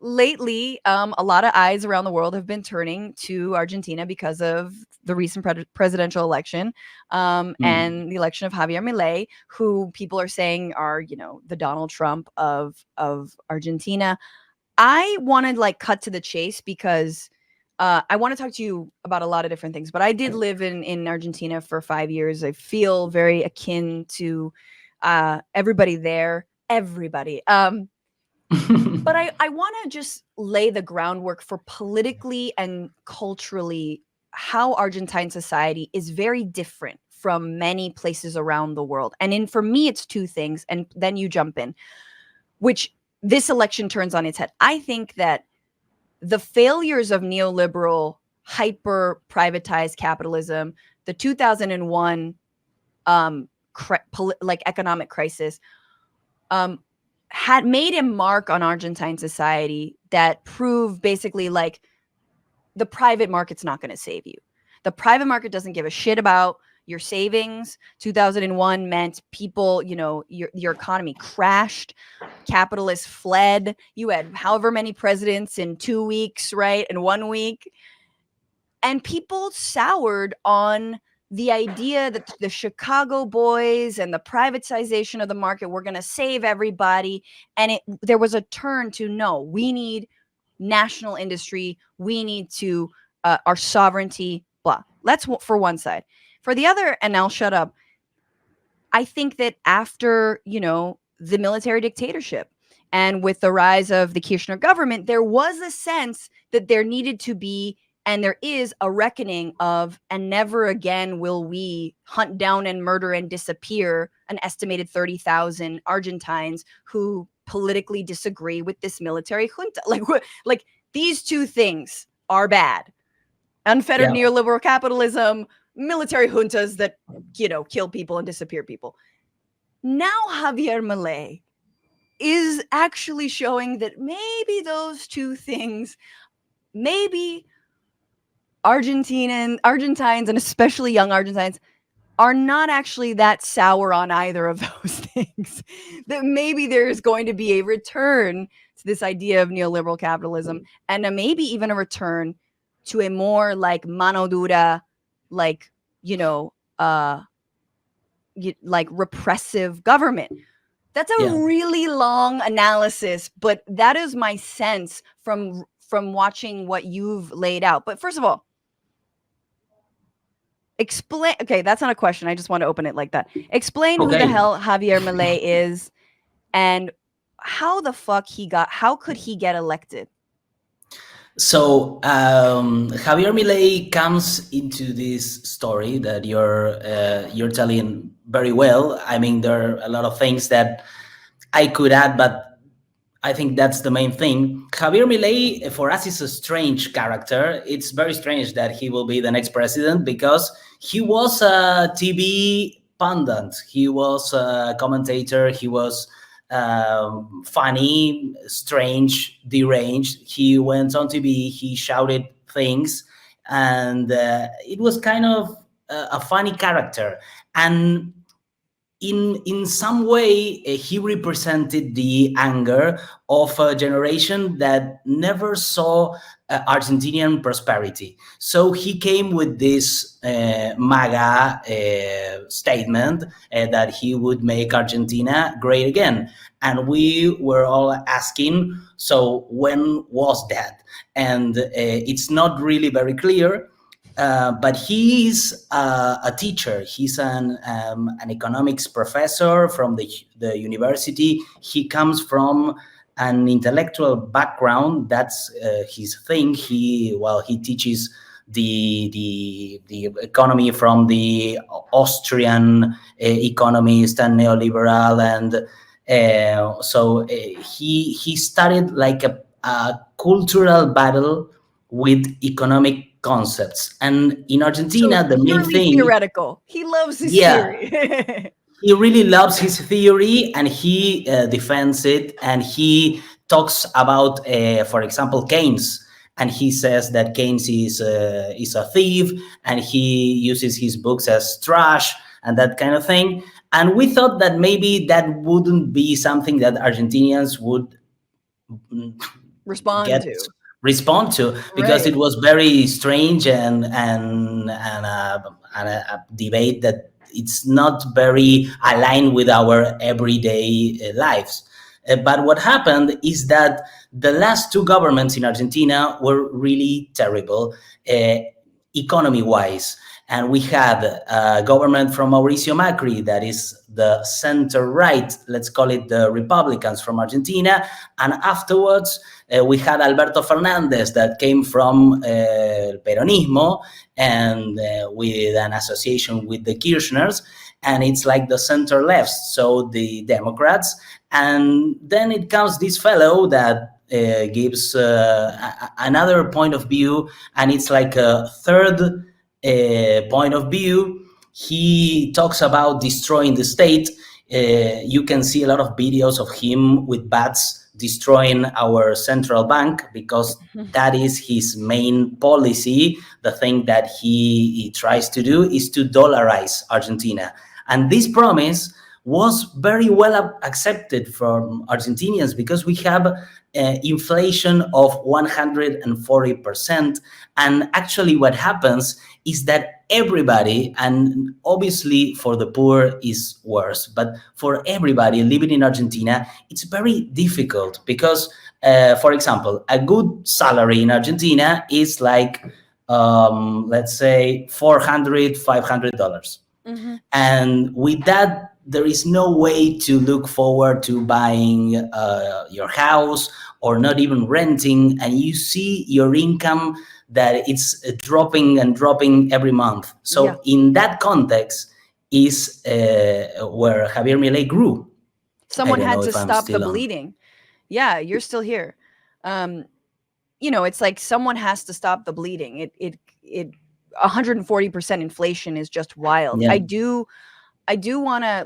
lately, a lot of eyes around the world have been turning to Argentina because of the recent presidential election, Mm. and the election of Javier Milei, who people are saying are, the Donald Trump of Argentina. I want to like cut to the chase because I want to talk to you about a lot of different things. But I did live in Argentina for 5 years. I feel very akin to everybody there. Everybody. But I want to just lay the groundwork for politically and culturally how Argentine society is very different from many places around the world. And for me, it's two things. And then you jump in, which this election turns on its head. I think that the failures of neoliberal, hyper privatized capitalism, the 2001 economic crisis, had made a mark on Argentine society that proved basically like the private market's not going to save you. The private market doesn't give a shit about your savings. 2001 meant people, your economy crashed. Capitalists fled. You had however many presidents in 2 weeks, right? In 1 week. And people soured on the idea that the Chicago boys and the privatization of the market were going to save everybody. And there was a turn to, no, we need national industry. We need to, our sovereignty, blah. That's for one side. For the other, and I'll shut up, I think that after, the military dictatorship and with the rise of the Kirchner government, there was a sense that there needed to be, and there is, a reckoning of, and never again will we hunt down and murder and disappear an estimated 30,000 Argentines who politically disagree with this military junta. Like these two things are bad. Unfettered Yeah. neoliberal capitalism, military juntas that, kill people and disappear people. Now Javier Milei is actually showing that maybe those two things, maybe Argentines, and especially young Argentines, are not actually that sour on either of those things. That maybe there is going to be a return to this idea of neoliberal capitalism, and maybe even a return to a more like mano dura, like, like repressive government. That's a Yeah. really long analysis, but that is my sense from watching what you've laid out. But first of all, explain. Okay, that's not a question. I just want to open it like that. Explain who the Okay. hell Javier Milei is, and how the fuck how could he get elected? So Javier Milei comes into this story that you're telling very well. I mean, there are a lot of things that I could add, but I think that's the main thing. Javier Milei, for us, is a strange character. It's very strange that he will be the next president because he was a TV pundit. He was a commentator. He was funny, strange, deranged. He went on TV. He shouted things, and it was kind of a funny character. And in some way, he represented the anger of a generation that never saw Argentinian prosperity. So he came with this MAGA statement that he would make Argentina great again. And we were all asking, so when was that? And it's not really very clear. But he is a teacher. He's an economics professor from the university. He comes from an intellectual background. That's his thing. He teaches the economy from the Austrian economist and neoliberal, and so he started like a cultural battle with economic concepts. And in So Argentina, the main purely thing, theoretical. He loves his yeah, theory. he really loves his theory and he defends it. And he talks about, for example, Keynes. And he says that Keynes is a thief, and he uses his books as trash and that kind of thing. And we thought that maybe that wouldn't be something that Argentinians would respond get to. respond to, because Right. it was very strange and a debate that it's not very aligned with our everyday lives. But what happened is that the last two governments in Argentina were really terrible, uh, economy wise. And we had a government from Mauricio Macri, that is the center right, let's call it the Republicans from Argentina. And afterwards, we had Alberto Fernandez, that came from Peronismo, and with an association with the Kirchners. And it's like the center left, so the Democrats. And then it comes this fellow that gives another point of view, and it's like a third point of view. He talks about destroying the state. You can see a lot of videos of him with bats destroying our central bank, because that is his main policy. The thing that he tries to do is to dollarize Argentina. And this promise was very well accepted from Argentinians, because we have inflation of 140%. And actually what happens is that everybody, and obviously for the poor is worse, but for everybody living in Argentina, it's very difficult, because, for example, a good salary in Argentina is like, let's say $400, $500. Mm-hmm. And with that, there is no way to look forward to buying your house, or not even renting. And you see your income that it's dropping and dropping every month. So Yeah. in that context is where Javier Milei grew. Someone I don't had know to if I'm stop the still on. bleeding. Yeah, you're still here. It's like someone has to stop the bleeding. It 140% inflation is just wild. Yeah. I do want to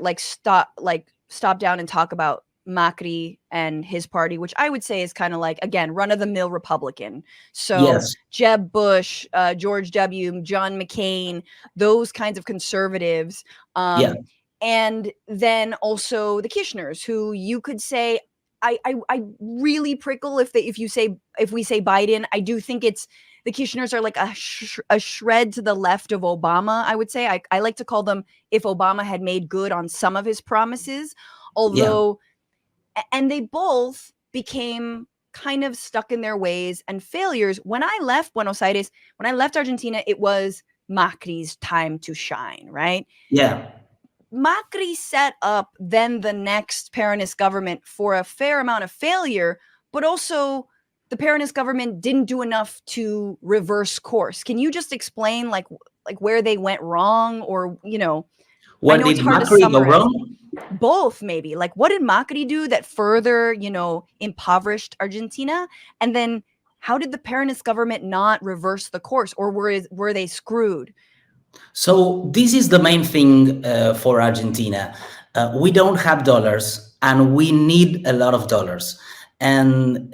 stop down and talk about Macri and his party, which I would say is kind of like, again, run of the mill Republican. So Yes. Jeb Bush, George W., John McCain, those kinds of conservatives. Yeah. And then also the Kirchners, who you could say, I really prickle if we say Biden. I do think it's the Kirchners are like a shred to the left of Obama. I would say I like to call them if Obama had made good on some of his promises, Yeah. although, and they both became kind of stuck in their ways and failures. When I left Buenos Aires, when I left Argentina, it was Macri's time to shine, right? Yeah. Macri set up then the next Peronist government for a fair amount of failure, but also the Peronist government didn't do enough to reverse course. Can you just explain like where they went wrong, or I Where know it's did hard to Macri go summarize. wrong? Both, maybe. Like, what did Macri do that further, impoverished Argentina? And then how did the Peronist government not reverse the course, or were they screwed? So this is the main thing for Argentina. We don't have dollars, and we need a lot of dollars. And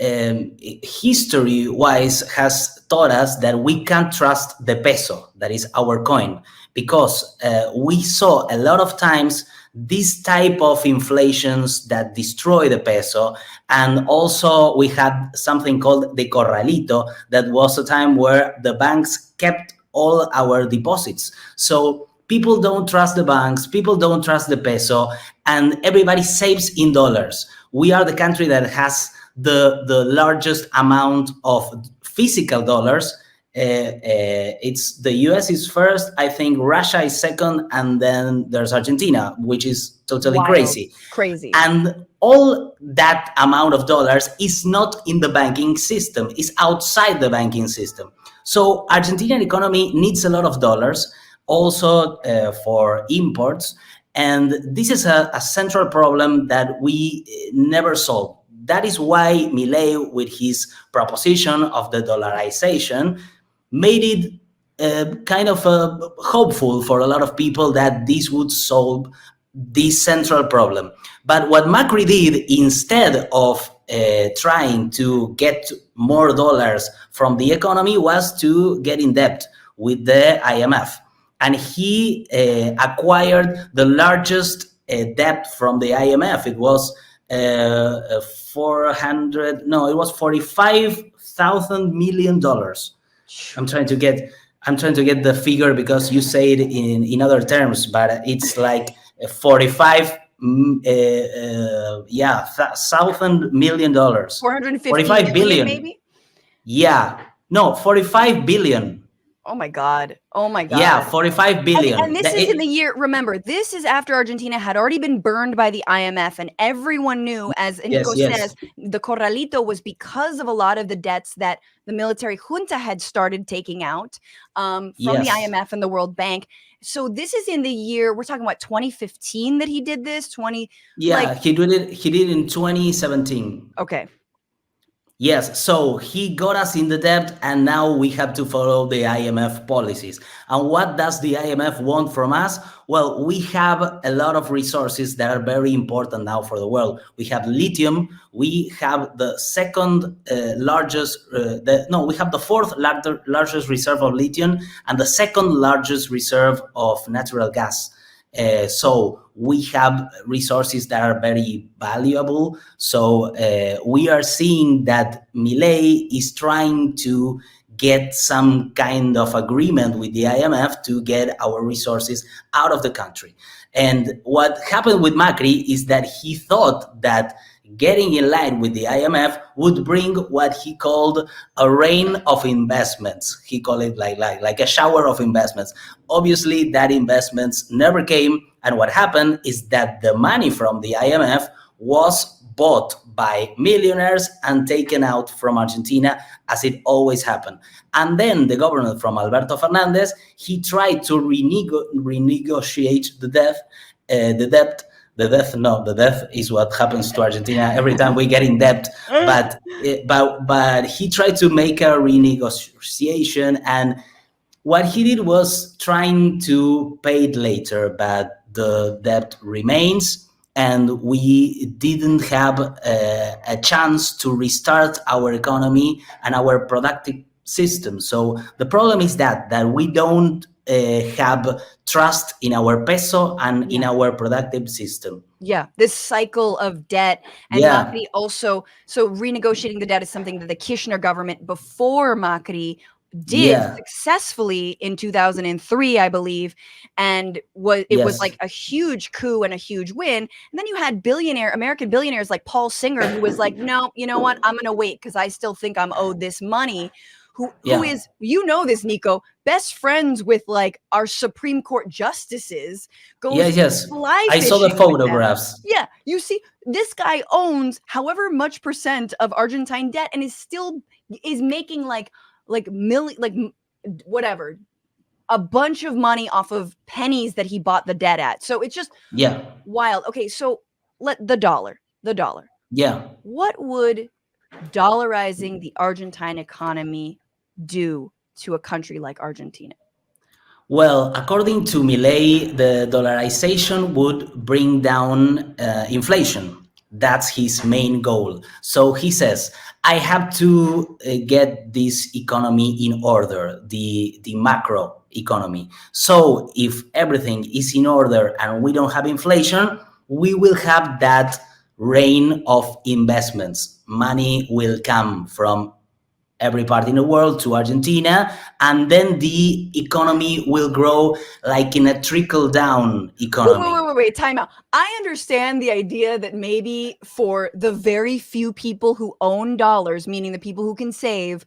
history-wise has taught us that we can't trust the peso, that is our coin, because we saw a lot of times this type of inflations that destroy the peso. And also we had something called the corralito, that was a time where the banks kept all our deposits. So people don't trust the banks, people don't trust the peso, and everybody saves in dollars. We are the country that has the largest amount of physical dollars. It's the US is first, I think Russia is second, and then there's Argentina, which is totally Wild. crazy. And all that amount of dollars is not in the banking system, it's outside the banking system. So Argentinian economy needs a lot of dollars, also for imports. And this is a central problem that we never solved. That is why Milei, with his proposition of the dollarization, made it kind of hopeful for a lot of people that this would solve this central problem. But what Macri did, instead of trying to get more dollars from the economy, was to get in debt with the IMF. And he acquired the largest debt from the IMF. It was 400, no, it was $45,000 million. I'm trying to get the figure because you say it in other terms, but it's like 45 $1,000 million. 450 45 billion, billion. maybe? Yeah. No, 45 billion. Oh my God. Oh my Yeah, God. 45 billion. And this is in the year, remember, this is after Argentina had already been burned by the IMF, and everyone knew, as Nico says, the corralito was because of a lot of the debts that the military junta had started taking out from the IMF and the World Bank. So this is in the year, we're talking about 2015 that he did this, he did it in 2017. Okay. Yes, so he got us in the debt, and now we have to follow the IMF policies. And what does the IMF want from us? Well, we have a lot of resources that are very important now for the world. We have lithium. We have the second largest, we have the fourth largest reserve of lithium and the second largest reserve of natural gas. So we have resources that are very valuable. So we are seeing that Milei is trying to get some kind of agreement with the IMF to get our resources out of the country. And what happened with Macri is that he thought that getting in line with the IMF would bring what he called a rain of investments. He called it like a shower of investments. Obviously, that investments never came. And what happened is that the money from the IMF was bought by millionaires and taken out from Argentina, as it always happened. And then the government from Alberto Fernandez, he tried to renegotiate the debt. The debt is what happens to Argentina every time we get in debt. But he tried to make a renegotiation, and what he did was trying to pay it later, but the debt remains, and we didn't have a chance to restart our economy and our productive system. So the problem is that we don't have trust in our peso and in our productive system. Yeah, this cycle of debt. And Macri also, so renegotiating the debt is something that the Kirchner government before Macri did successfully in 2003, I believe, and was like a huge coup and a huge win. And then you had American billionaires like Paul Singer, who was like, no, you know what, I'm gonna wait because I still think I'm owed this money. Who is, you know this, Nico, best friends with like our Supreme Court justices, goes fly I saw the photographs. Yeah, you see, this guy owns however much % of Argentine debt and is making whatever, a bunch of money off of pennies that he bought the debt at. So it's just wild. Okay, so the dollar. Yeah. What would dollarizing the Argentine economy do to a country like Argentina? Well, according to Milei, the dollarization would bring down inflation. That's his main goal. So he says, I have to get this economy in order, the macro economy. So if everything is in order and we don't have inflation, we will have that rain of investments. Money will come from every part in the world to Argentina, and then the economy will grow like in a trickle-down economy. Wait, time out. I understand the idea that maybe for the very few people who own dollars, meaning the people who can save,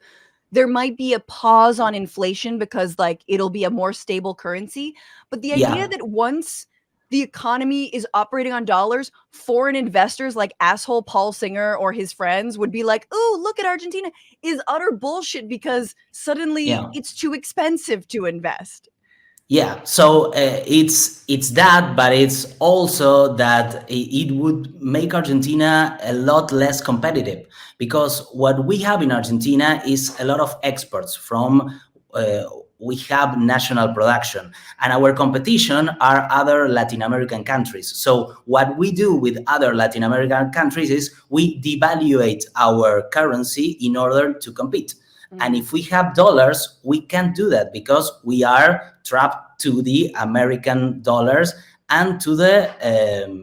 there might be a pause on inflation because like it'll be a more stable currency. But the idea that once the economy is operating on dollars, foreign investors like asshole Paul Singer or his friends would be like, oh, look at Argentina, is utter bullshit because suddenly it's too expensive to invest. Yeah, so it's that, but it's also that it would make Argentina a lot less competitive, because what we have in Argentina is a lot of exports from we have national production, and our competition are other Latin American countries. So what we do with other Latin American countries is we devaluate our currency in order to compete. And if we have dollars, we can't do that because we are trapped to the American dollars, and to the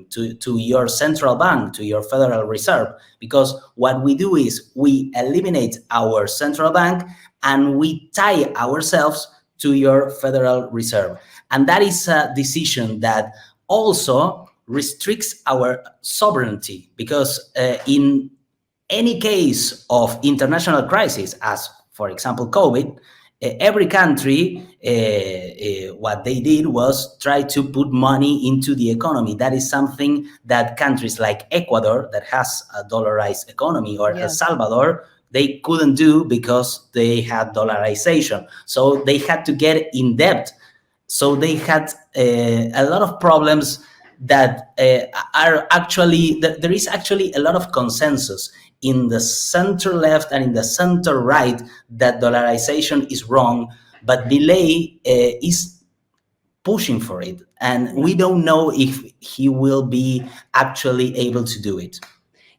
to your central bank, to your Federal Reserve. Because what we do is we eliminate our central bank and we tie ourselves to your Federal Reserve. And that is a decision that also restricts our sovereignty, because in any case of international crisis, as for example COVID, every country, what they did was try to put money into the economy. That is something that countries like Ecuador, that has a dollarized economy, or El Salvador, they couldn't do because they had dollarization. So they had to get in debt. So they had a lot of problems that are actually, there is actually a lot of consensus in the center left and in the center right that dollarization is wrong, but Milei is pushing for it, and we don't know if he will be actually able to do it.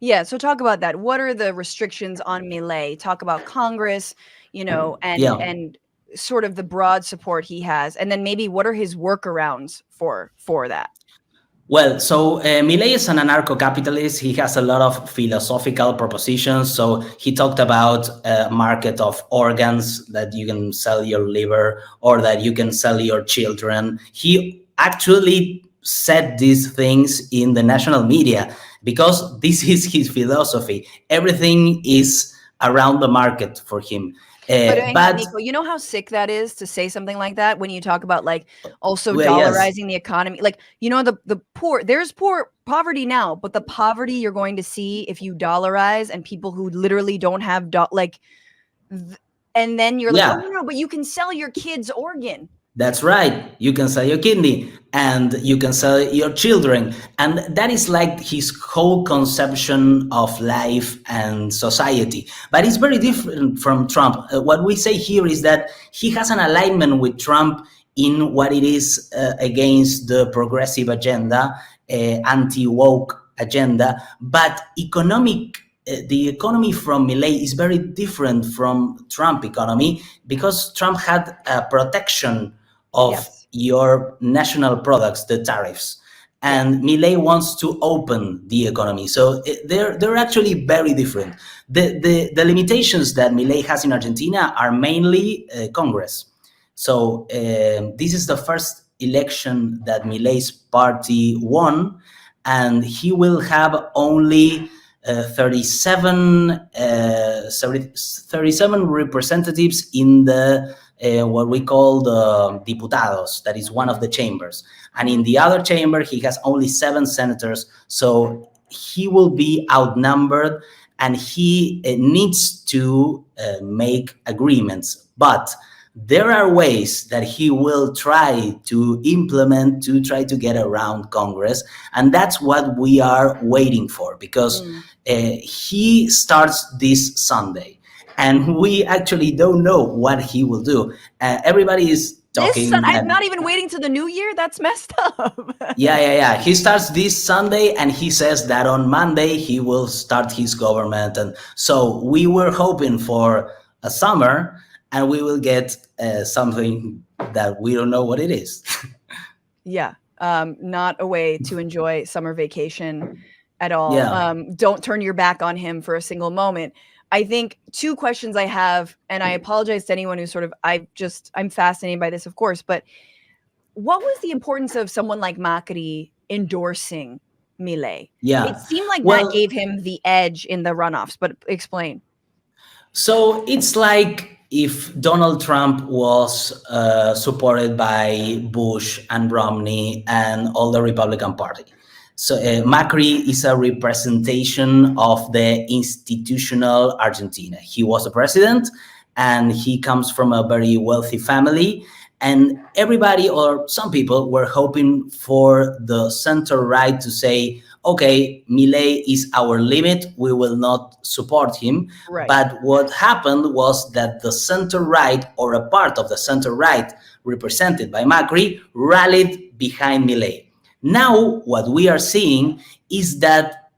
Yeah, so talk about that. What are the restrictions on Milei? Talk about Congress, and sort of the broad support he has, and then maybe what are his workarounds for that? Well, so Milei is an anarcho-capitalist. He has a lot of philosophical propositions. So he talked about a market of organs, that you can sell your liver or that you can sell your children. He actually said these things in the national media because this is his philosophy. Everything is around the market for him. But hang on, Nico, you know how sick that is to say something like that when you talk about like also dollarizing the economy? Like, the poor, there's poverty now, but the poverty you're going to see if you dollarize and people who literally don't have and then you're like, oh no, but you can sell your kid's organ. That's right. You can sell your kidney and you can sell your children. And that is like his whole conception of life and society. But it's very different from Trump. What we say here is that he has an alignment with Trump in what it is against the progressive agenda, anti-woke agenda, but the economy from Milei is very different from Trump economy, because Trump had a protection of your national products, the tariffs, and Milei wants to open the economy. So they're actually very different. The limitations that Milei has in Argentina are mainly Congress. So this is the first election that Milei's party won, and he will have only 37 representatives in the what we call the diputados, that is one of the chambers. And in the other chamber, he has only 7 senators. So he will be outnumbered, and he needs to make agreements. But there are ways that he will try to implement to try to get around Congress. And that's what we are waiting for, because he starts this Sunday. And we actually don't know what he will do. Everybody is talking. I'm not even waiting to the new year. That's messed up. Yeah. He starts this Sunday, and he says that on Monday he will start his government. And so we were hoping for a summer, and we will get something that we don't know what it is. Not a way to enjoy summer vacation at all. Don't turn your back on him for a single moment. I think 2 questions I have, and I apologize to anyone who I'm fascinated by this, of course, but what was the importance of someone like Macri endorsing Milei? It seemed like that gave him the edge in the runoffs, but explain. So it's like if Donald Trump was supported by Bush and Romney and all the Republican Party. So Macri is a representation of the institutional Argentina. He was a president, and he comes from a very wealthy family. And everybody, or some people, were hoping for the center right to say, okay, Milei is our limit, we will not support him. Right. But what happened was that the center right, or a part of the center right represented by Macri, rallied behind Milei. Now, what we are seeing is that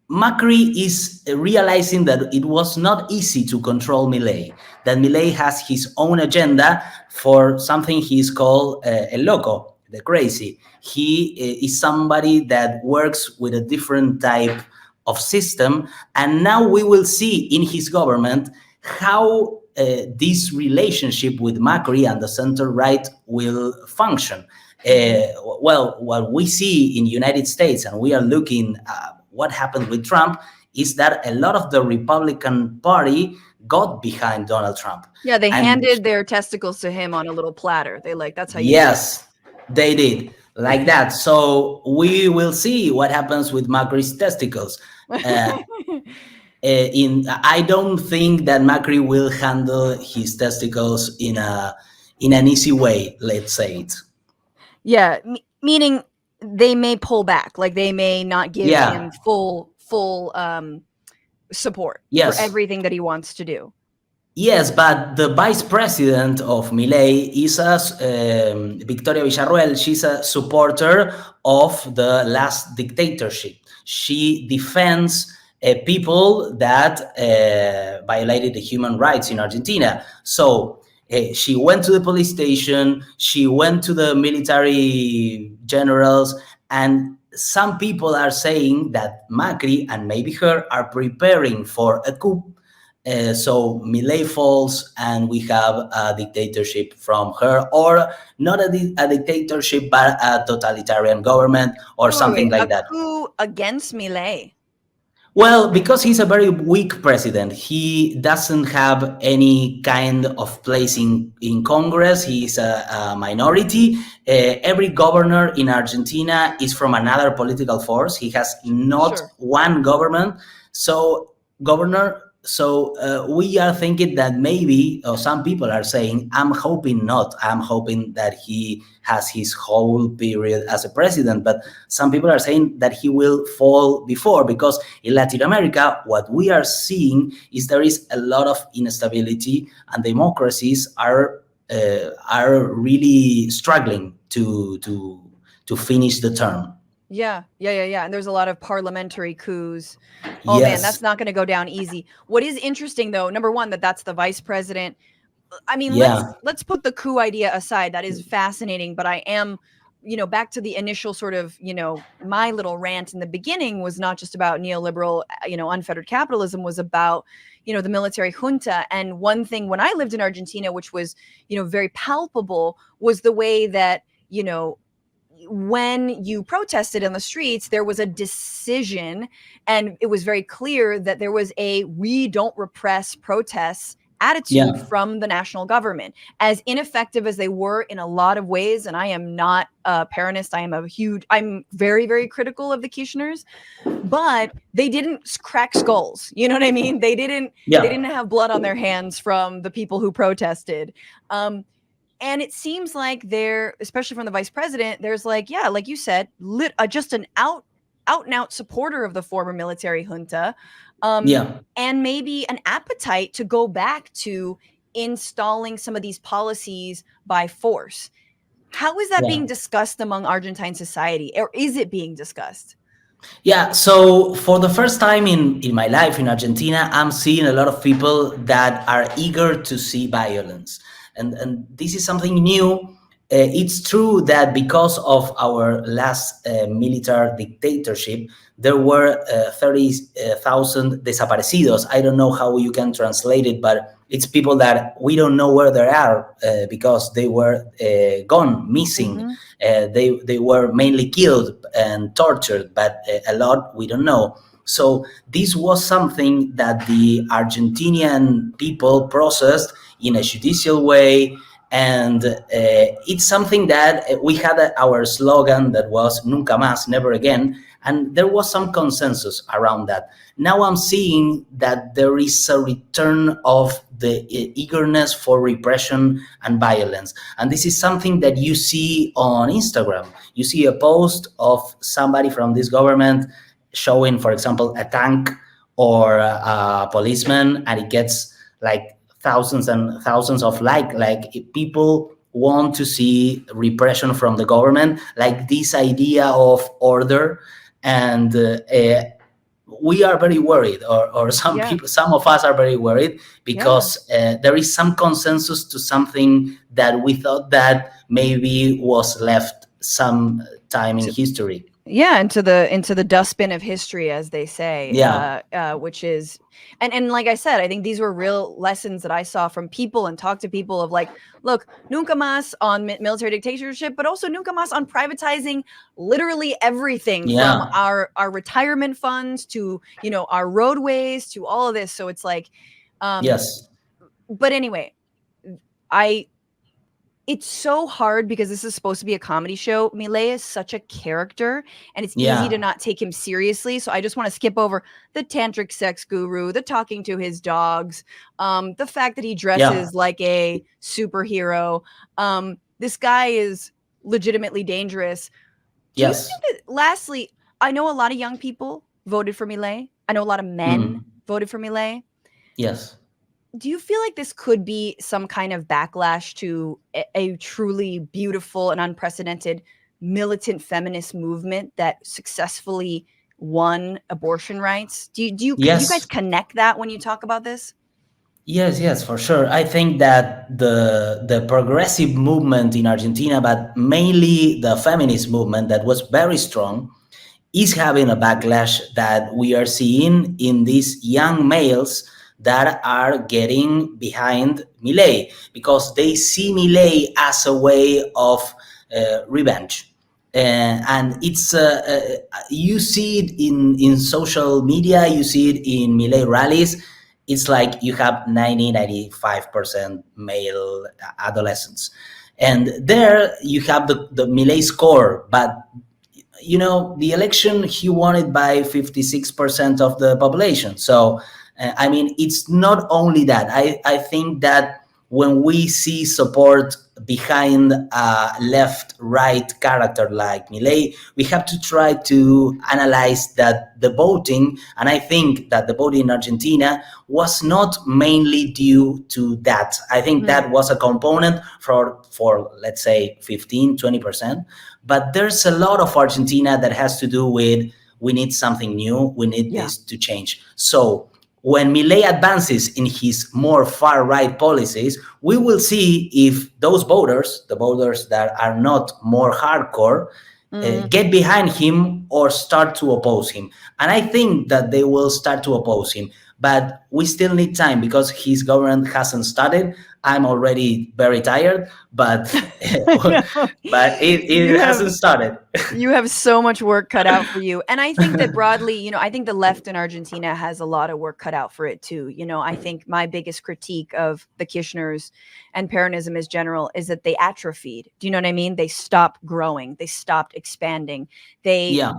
Macri is realizing that it was not easy to control Milei, that Milei has his own agenda for something he's called El Loco, the crazy. He is somebody that works with a different type of system, and now we will see in his government how this relationship with Macri and the center right will function. Well, what we see in the United States, and we are looking at what happened with Trump, is that a lot of the Republican Party got behind Donald Trump. Yeah, they And handed their testicles to him on a little platter. They like, that's how you yes, they did like that. So we will see what happens with Macri's testicles. I don't think that Macri will handle his testicles in an easy way. Let's say it. Yeah, meaning they may pull back, like they may not give him full support for everything that he wants to do. Yes, but the vice president of Milei is Victoria Villarruel. She's a supporter of the last dictatorship. She defends people that violated the human rights in Argentina. So she went to the police station, she went to the military generals, and some people are saying that Macri and maybe her are preparing for a coup. So Milei falls, and we have a dictatorship from her, or not a dictatorship, but a totalitarian government, or something like that. A coup against Milei. Well, because he's a very weak president, he doesn't have any kind of place in Congress. He's a minority. Every governor in Argentina is from another political force. He has not one government. So we are thinking that maybe, or some people are saying, I'm hoping not. I'm hoping that he has his whole period as a president. But some people are saying that he will fall before, because in Latin America, what we are seeing is there is a lot of instability, and democracies are really struggling to finish the term. Yeah. And there's a lot of parliamentary coups. Oh, yes. Man, that's not going to go down easy. What is interesting, though, number one, that's the vice president. I mean, let's put the coup idea aside. That is fascinating. But I am, back to the initial sort of, my little rant in the beginning was not just about neoliberal, unfettered capitalism, was about, the military junta. And one thing when I lived in Argentina, which was, very palpable, was the way that, when you protested in the streets, there was a decision, and it was very clear that there was a we don't repress protests attitude from the national government, as ineffective as they were in a lot of ways. And I am not a Peronist. I'm very, very critical of the Kirchners, but they didn't crack skulls. You know what I mean? They didn't have blood on their hands from the people who protested. And it seems like especially from the vice president, there's like you said, just an out and out supporter of the former military junta. And maybe an appetite to go back to installing some of these policies by force. How is that being discussed among Argentine society, or is it being discussed? Yeah, so for the first time in my life in Argentina, I'm seeing a lot of people that are eager to see violence. And this is something new. It's true that because of our last military dictatorship, there were 30,000 desaparecidos. I don't know how you can translate it, but it's people that we don't know where they are because they were gone, missing. They were mainly killed and tortured, but a lot we don't know. So this was something that the Argentinian people processed in a judicial way. And it's something that we had our slogan that was Nunca más, never again. And there was some consensus around that. Now I'm seeing that there is a return of the eagerness for repression and violence. And this is something that you see on Instagram. You see a post of somebody from this government showing, for example, a tank or a policeman, and it gets like thousands and thousands of like people want to see repression from the government, like this idea of order. And we are very worried, or some people, some of us are very worried, because there is some consensus to something that we thought that maybe was left some time in history. Yeah, into the dustbin of history, as they say. Yeah. Which is, and like I said, I think these were real lessons that I saw from people and talked to people of like, look, nunca más on military dictatorship, but also nunca más on privatizing literally everything from Yeah. our retirement funds to, you know, our roadways to all of this. So it's like, Yes. but anyway, I it's so hard because this is supposed to be a comedy show. Milei is such a character, and it's easy to Yeah. not take him seriously. So I just want to skip over the tantric sex guru, the talking to his dogs, the fact that he dresses Yeah. like a superhero. This guy is legitimately dangerous. Do you Yes. think that, lastly, I know a lot of young people voted for Milei. I know a lot of men Mm. voted for Milei. Yes. Do you feel like this could be some kind of backlash to a truly beautiful and unprecedented militant feminist movement that successfully won abortion rights? Do you guys Yes. connect that when you talk about this? Yes, yes, for sure. I think that the progressive movement in Argentina, but mainly the feminist movement that was very strong, is having a backlash that we are seeing in these young males that are getting behind Milei because they see Milei as a way of revenge. And it's you see it in social media, you see it in Milei rallies. It's like you have 95% male adolescents. And there you have the Milei score, but you know, the election he won it by 56% of the population. So I mean, it's not only that. I think that when we see support behind a left right character like Milei, we have to try to analyze that the voting, and I think that the voting in Argentina was not mainly due to that. I think that was a component for let's say 15-20%. But there's a lot of Argentina that has to do with we need something new, we need Yeah. this to change. So when Milei advances in his more far right policies, we will see if those voters, the voters that are not more hardcore, get behind him or start to oppose him. And I think that they will start to oppose him. But we still need time because his government hasn't started. I'm already very tired, but but it hasn't started. You have so much work cut out for you. And I think that broadly, you know, I think the left in Argentina has a lot of work cut out for it too. You know, I think my biggest critique of the Kirchners and Peronism as general is that they atrophied. Do you know what I mean? They stopped growing. They stopped expanding. Yeah.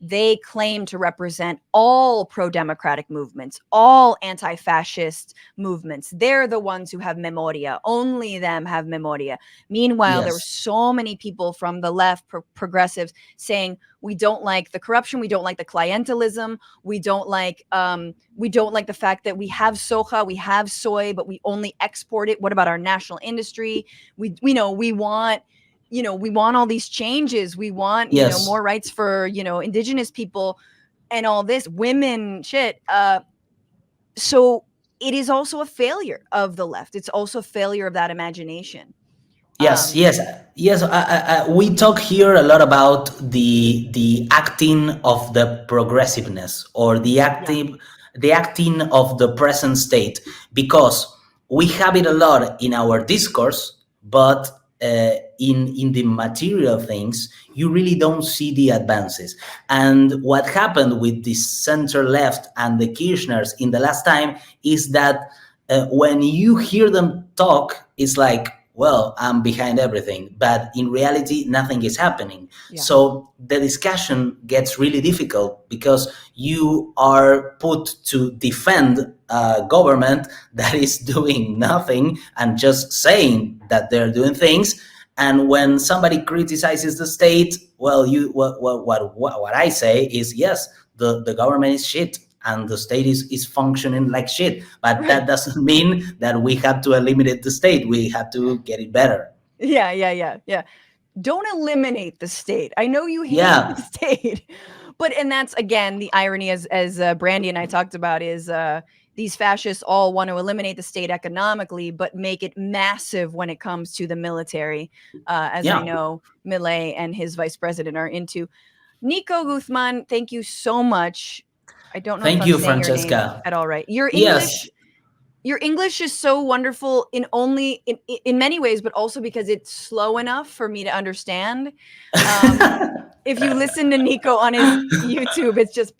They claim to represent all pro-democratic movements, all anti-fascist movements. They're the ones who have memoria. Only them have memoria. Meanwhile, there were Yes. so many people from the left, progressives, saying we don't like the corruption, we don't like the clientelism, we don't like the fact that we have soja, we have soy, but we only export it. What about our national industry? We want all these changes. We want, Yes. more rights for, indigenous people and all this women shit. So it is also a failure of the left. It's also a failure of that imagination. Yes, yes, yes. We talk here a lot about the acting of the progressiveness or the acting of the present state because we have it a lot in our discourse, but in the material things, you really don't see the advances. And what happened with the center left and the Kirchners in the last time is that when you hear them talk, it's like, well, I'm behind everything, but in reality, nothing is happening. Yeah. So the discussion gets really difficult because you are put to defend a government that is doing nothing and just saying that they're doing things. And when somebody criticizes the state, well, what I say is yes, the government is shit and the state is functioning like shit. But that doesn't mean that we have to eliminate the state. We have to get it better. Yeah. Don't eliminate the state. I know you hate Yeah. the state, and that's again the irony, as Brandy and I talked about, is these fascists all want to eliminate the state economically, but make it massive when it comes to the military, as I know Milei and his vice president are into. Nico Guthmann, thank you so much. I don't know if I'm saying your name at all right. Your English is so wonderful in many ways, but also because it's slow enough for me to understand. If you listen to Nico on his YouTube, it's just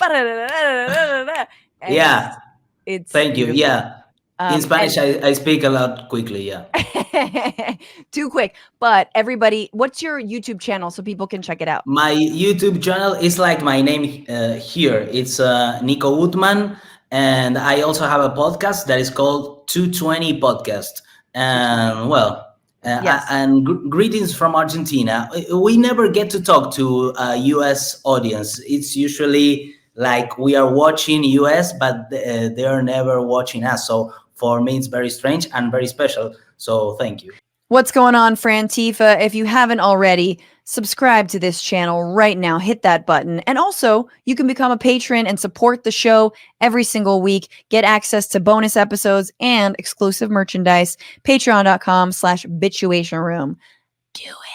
it's thank beautiful. you. Yeah. In Spanish, I speak a lot quickly. Yeah. Too quick. But everybody, what's your YouTube channel so people can check it out? My YouTube channel is like my name here. It's Nico Guthmann. And I also have a podcast that is called 220 Podcast. And greetings from Argentina. We never get to talk to a US audience. It's usually like we are watching US, but they are never watching us. So for me, it's very strange and very special. So thank you. What's going on, Frantifa? If you haven't already, subscribe to this channel right now. Hit that button. And also, you can become a patron and support the show every single week. Get access to bonus episodes and exclusive merchandise. Patreon.com/Bitchuation Room. Do it.